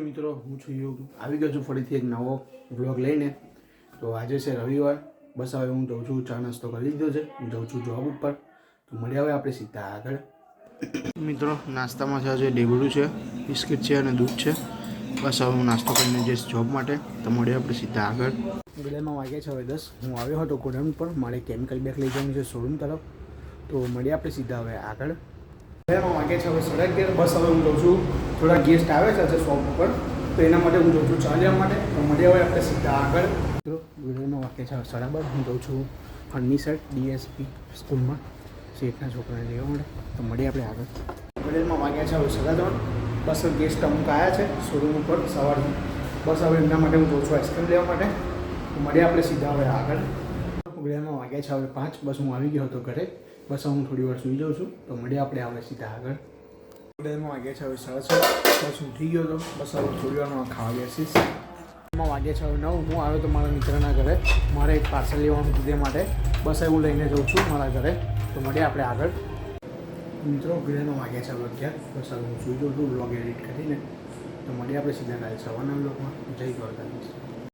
મિત્રો હું છું યુગ આવી ગયો છું ફરીથી એક નવો વ્લોગ લઈને. તો આજે છે રવિવાર. બસ હવે હું જઉં છું, ચા નાસ્તો કરી લીધો છે, હું જાઉં છું જોબ ઉપર. તો મળ્યા હવે આપણે સીધા આગળ. મિત્રો નાસ્તામાં છે આજે ડેબડું છે, બિસ્કિટ છે અને દૂધ છે. બસ હવે હું નાસ્તો કરીને જઈશ જોબ માટે. તો મળીએ આપણે સીધા આગળ. ગળામાં વાગ્યા છે હવે 10. હું આવ્યો હતો ગોડાઉન પર, મારે કેમિકલ બેગ લઈ જવાનું છે શોરૂમ તરફ. તો મળીએ આપણે સીધા હવે આગળ. વાગે છે હવે 11:30. બસ હવે હું જઉં છું, થોડા ગેસ્ટ આવે છે આજે શોપ ઉપર, તો એના માટે હું જઉં છું ચા લેવા માટે. તો મળીએ હવે આપણે સીધા આગળ. તો વિડીયોમાં વાગે છે 12:30. હું જઉં છું ફરની સાઈડ ડીએસપી સ્કૂલમાં શેઠના છોકરાને લેવા માટે. તો મળીએ આપણે આગળ. વિડીયોમાં વાગ્યા છે હવે 3:30. બસ ગેસ્ટ અમુક આવ્યા છે શોરૂમ ઉપર સવારથી. બસ હવે એમના માટે હું જઉં છું આઈસ્ક્રીમ લેવા માટે. તો મળીએ આપણે સીધા હવે આગળ. વિડીયોમાં વાગ્યા છે હવે 5. બસ હું આવી ગયો હતો ઘરે. બસ હું થોડી વાર સૂઈ જાઉં છું. તો મળીએ આપણે આવે સીધા આગળ. વિડીયોમાં વાગ્યા છે હવે 6:30. બસ હું ઉઠી ગયો હતો. બસ હવે થોડી વારમાં ખાવા બેસીશ. વાગ્યા છે હવે 9. હું આવ્યો તો મારા મિત્રના ઘરે, મારે એક પાર્સલ લેવાનું હતું તે માટે. બસ હવે હું લઈને જાઉં છું મારા ઘરે. તો મળીએ આપણે આગળ. મિત્રો વિડીયોમાં વાગ્યા છે હવે 11. બસ હવે હું સૂઈ જાઉં છું વ્લોગ એડિટ કરીને. તો મળીએ આપણે સીધા કાલે સવારના વ્લોગમાં. જય દ્વારકાધીશ.